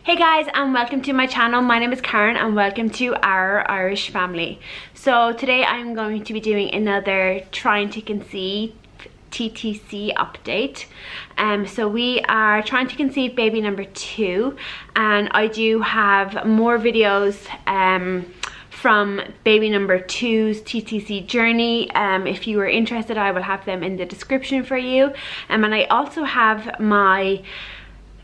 Hey guys, and welcome to my channel. My name is Karen and welcome to our Irish family. So today I'm going to be doing another trying to conceive TTC update. So we are trying to conceive baby number 2, and I do have more videos from baby number 2's TTC journey. If you are interested, I will have them in the description for you. And I also have my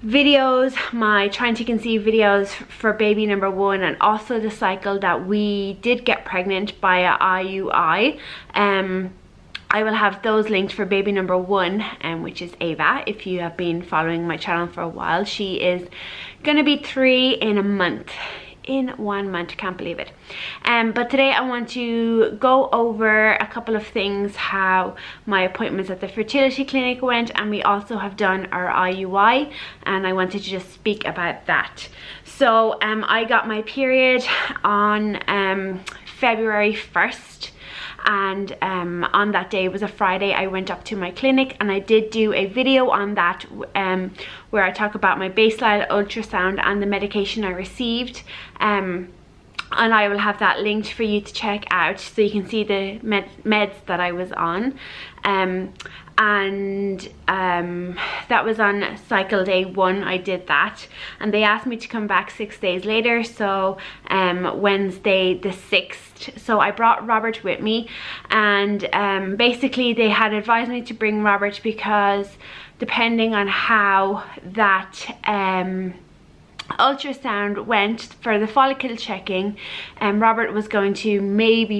videos, my trying to conceive videos for baby number 1, and also the cycle that we did get pregnant via IUI. I will have those linked for baby number 1, which is Ava. If you have been following my channel for a while, she is gonna be 3 in a month. In 1 month, can't believe it. But today I want to go over a couple of things, how my appointments at the fertility clinic went, and we also have done our IUI, and I wanted to just speak about that. So I got my period on February 1st, and on that day, it was a Friday, I went up to my clinic and I did do a video on that where I talk about my baseline ultrasound and the medication I received, and I will have that linked for you to check out so you can see the meds that I was on. That was on cycle day 1. I did that, and they asked me to come back 6 days later, so Wednesday the 6th. So I brought Robert with me, and basically they had advised me to bring Robert because depending on how that ultrasound went for the follicle checking, Robert was going to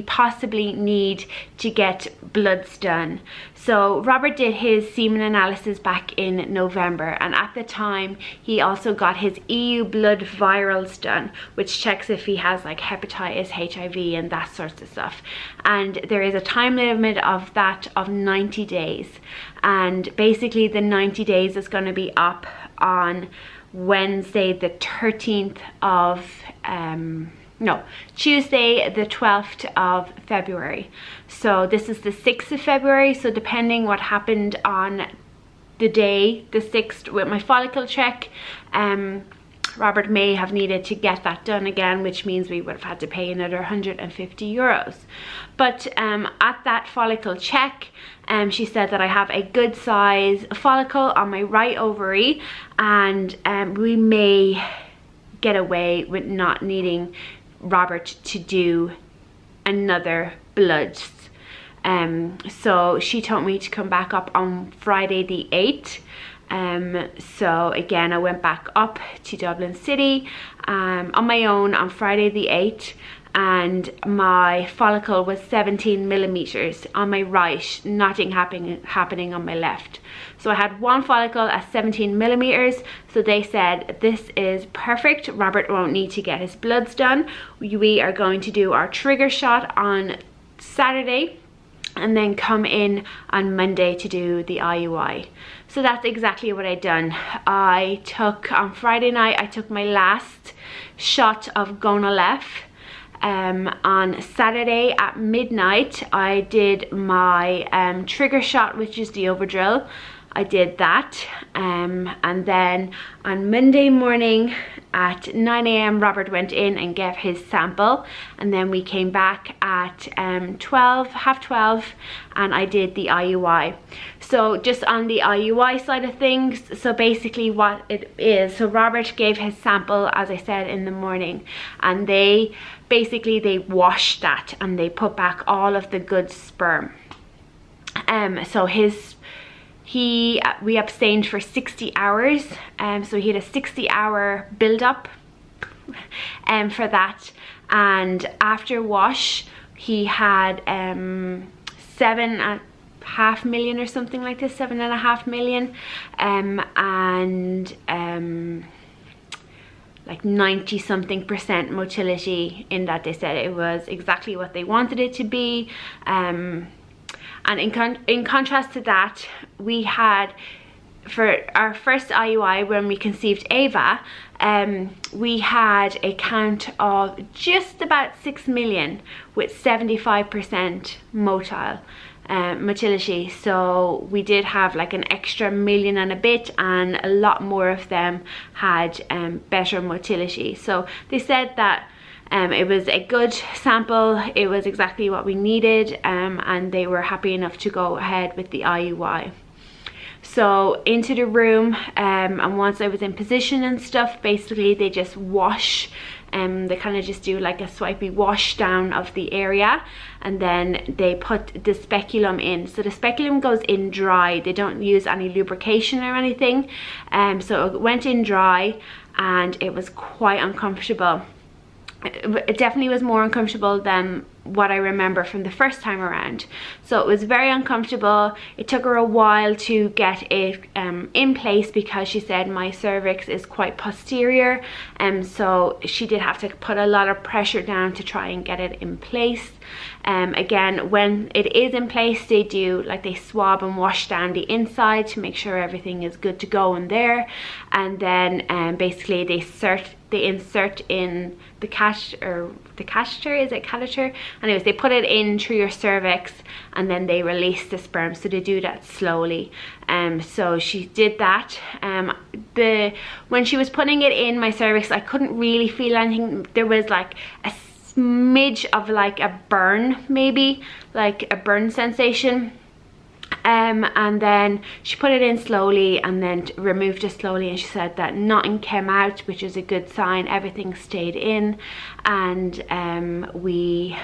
possibly need to get bloods done. So Robert did his semen analysis back in November, and at the time he also got his EU blood virals done, which checks if he has like hepatitis, HIV and that sort of stuff. And there is a time limit of that of 90 days, and basically the 90 days is going to be up on Wednesday the 13th of Tuesday the 12th of February. So this is the 6th of February, so depending what happened on the day the 6th with my follicle check, Robert may have needed to get that done again, which means we would have had to pay another 150 euros. But at that follicle check, she said that I have a good size follicle on my right ovary, and we may get away with not needing Robert to do another bloods. So she told me to come back up on Friday the 8th. So again, I went back up to Dublin City on my own on Friday the 8th, and my follicle was 17 millimeters on my right, nothing happening on my left. So I had one follicle at 17 millimeters, so they said this is perfect, Robert won't need to get his bloods done. We are going to do our trigger shot on Saturday and then come in on Monday to do the IUI. So that's exactly what I done. On Friday night, I took my last shot of Gonalef. On Saturday at midnight, I did my trigger shot, which is the overdrill. I did that, and then on Monday morning at 9 AM, Robert went in and gave his sample, and then we came back at half 12, and I did the IUI. So just on the IUI side of things, so basically what it is, so Robert gave his sample, as I said, in the morning, and they washed that and they put back all of the good sperm. So we abstained for 60 hours, so he had a 60-hour build-up for that, and after wash he had 7.5 million or something like this, 7.5 million, and like 90-something% motility in that. They said it was exactly what they wanted it to be. And in contrast to that, we had, for our first IUI when we conceived Ava, we had a count of just about 6 million with 75% motile. motility, so we did have like an extra million and a bit, and a lot more of them had better motility. So they said that it was a good sample, it was exactly what we needed, and they were happy enough to go ahead with the IUI. So into the room, and once I was in position and stuff, basically they just wash, they kind of just do like a swipey wash down of the area, and then they put the speculum in. So the speculum goes in dry, they don't use any lubrication or anything, so it went in dry, and it was quite uncomfortable. It definitely was more uncomfortable than what I remember from the first time around. So it was very uncomfortable. It took her a while to get it in place, because she said my cervix is quite posterior, so she did have to put a lot of pressure down to try and get it in place. Again, when it is in place, they do like they swab and wash down the inside to make sure everything is good to go in there, and then basically they insert in the catheter, is it catheter? Anyways, they put it in through your cervix, and then they release the sperm, so they do that slowly. So she did that. When she was putting it in my cervix, I couldn't really feel anything. There was like a smidge of like a burn, maybe like a burn sensation. And then she put it in slowly and then removed it slowly, and she said that nothing came out, which is a good sign. Everything stayed in, and we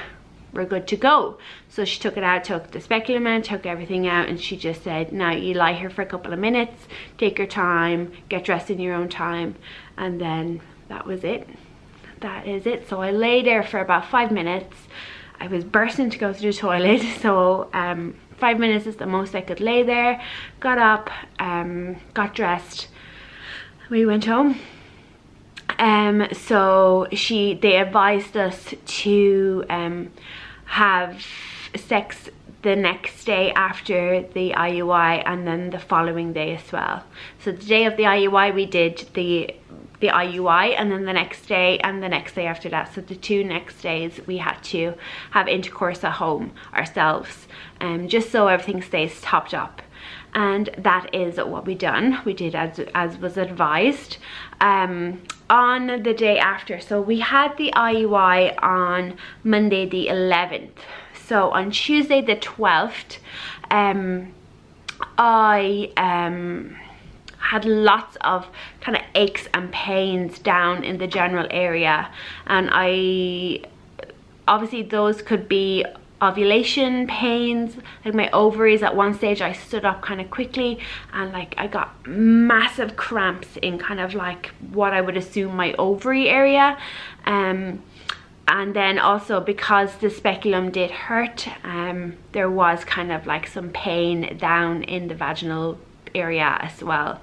were good to go. So she took it out, took the speculum out, took everything out, and she just said, now you lie here for a couple of minutes, take your time, get dressed in your own time. And then that was it. That is it. So I lay there for about 5 minutes. I was bursting to go to the toilet, so 5 minutes is the most I could lay there. Got up, got dressed, we went home. So they advised us to have sex the next day after the IUI, and then the following day as well. So the day of the IUI we did the IUI, and then the next day and the next day after that. So the 2 next days we had to have intercourse at home ourselves, just so everything stays topped up. And that is what we done. We did as was advised. On the day after, so we had the IUI on Monday the 11th. So on Tuesday the 12th, I had lots of kind of aches and pains down in the general area, and obviously those could be ovulation pains. Like my ovaries, at one stage I stood up kind of quickly, and like I got massive cramps in kind of like what I would assume my ovary area. And then also because the speculum did hurt, there was kind of like some pain down in the vaginal area as well.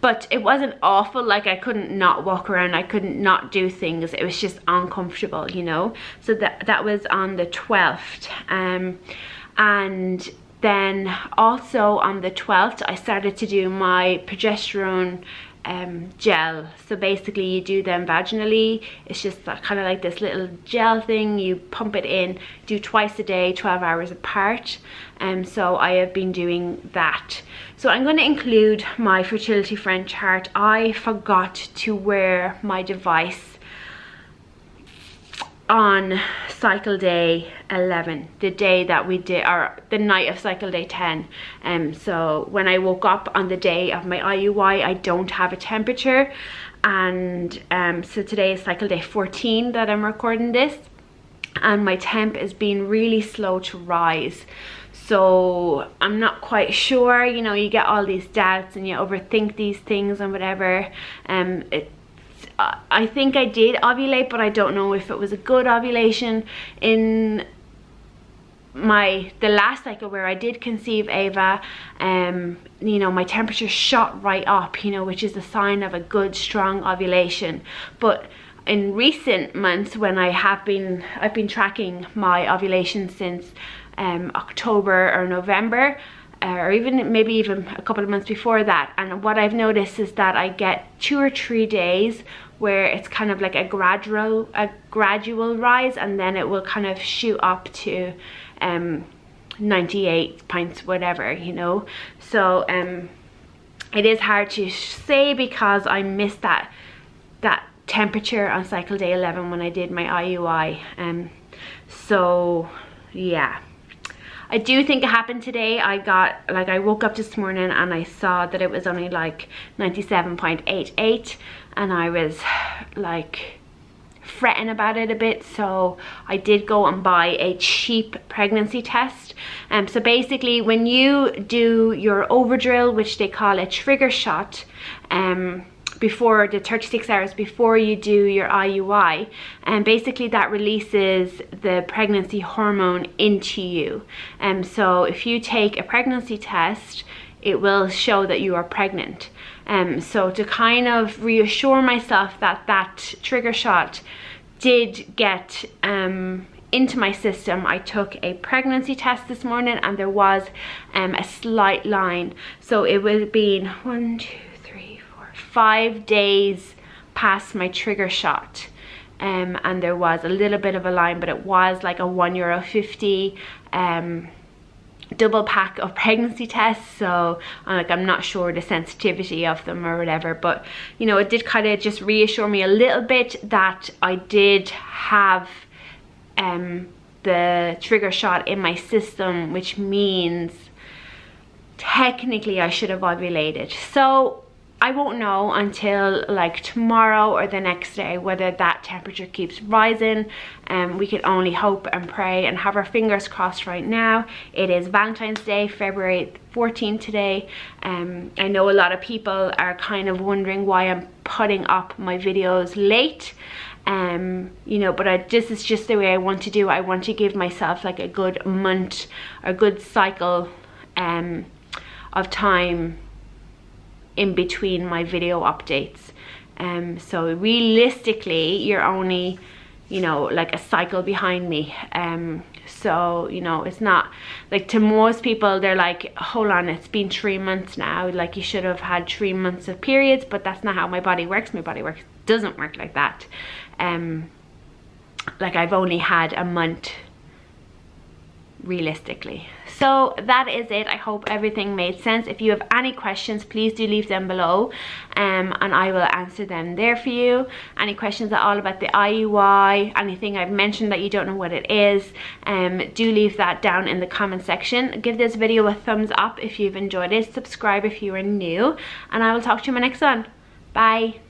But it wasn't awful, like I couldn't not walk around, I couldn't not do things, it was just uncomfortable, you know. So that was on the 12th. And then also on the 12th I started to do my progesterone gel. So basically you do them vaginally. It's just kind of like this little gel thing, you pump it in, do twice a day, 12 hours apart. So I have been doing that. So I'm going to include my fertility friend chart. I forgot to wear my device on cycle day 11, the day that we did, or the night of cycle day 10. So when I woke up on the day of my IUI, I don't have a temperature, and so today is cycle day 14 that I'm recording this, and my temp is being really slow to rise. So I'm not quite sure, you know, you get all these doubts and you overthink these things and whatever. I think I did ovulate, but I don't know if it was a good ovulation. In the last cycle where I did conceive Ava, you know, my temperature shot right up, you know, which is a sign of a good strong ovulation. But in recent months, when I've been tracking my ovulation since October or November, or even maybe even a couple of months before that, and what I've noticed is that I get 2 or 3 days where it's kind of like a gradual rise, and then it will kind of shoot up to 98 pints, whatever, you know. So it is hard to say because I missed that temperature on cycle day 11 when I did my IUI. So yeah, I do think it happened today. I woke up this morning and I saw that it was only like 97.88, and I was like fretting about it a bit, so I did go and buy a cheap pregnancy test. So basically when you do your overdrill, which they call a trigger shot, before the 36 hours before you do your IUI, and basically that releases the pregnancy hormone into you. So if you take a pregnancy test, it will show that you are pregnant. So to kind of reassure myself that that trigger shot did get into my system, I took a pregnancy test this morning, and there was a slight line. So it would have been 5 days past my trigger shot, and there was a little bit of a line, but it was like a €1.50 double pack of pregnancy tests. So I'm not sure the sensitivity of them or whatever, but you know, it did kind of just reassure me a little bit that I did have the trigger shot in my system, which means technically I should have ovulated. So I won't know until like tomorrow or the next day whether that temperature keeps rising. We can only hope and pray and have our fingers crossed right now. It is Valentine's Day, February 14th today. I know a lot of people are kind of wondering why I'm putting up my videos late. You know, but this is just the way I want to do. I want to give myself like a good month, a good cycle of time in between my video updates. So realistically you're only, you know, like a cycle behind me. So you know, it's not like, to most people they're like, hold on, it's been 3 months now, like you should have had 3 months of periods. But that's not how my body works. My body doesn't work like that. Like I've only had a month realistically. So that is it. I hope everything made sense. If you have any questions, please do leave them below, and I will answer them there for you. Any questions at all about the IUI, anything I've mentioned that you don't know what it is, do leave that down in the comment section. Give this video a thumbs up if you've enjoyed it. Subscribe if you are new, and I will talk to you in my next one. Bye.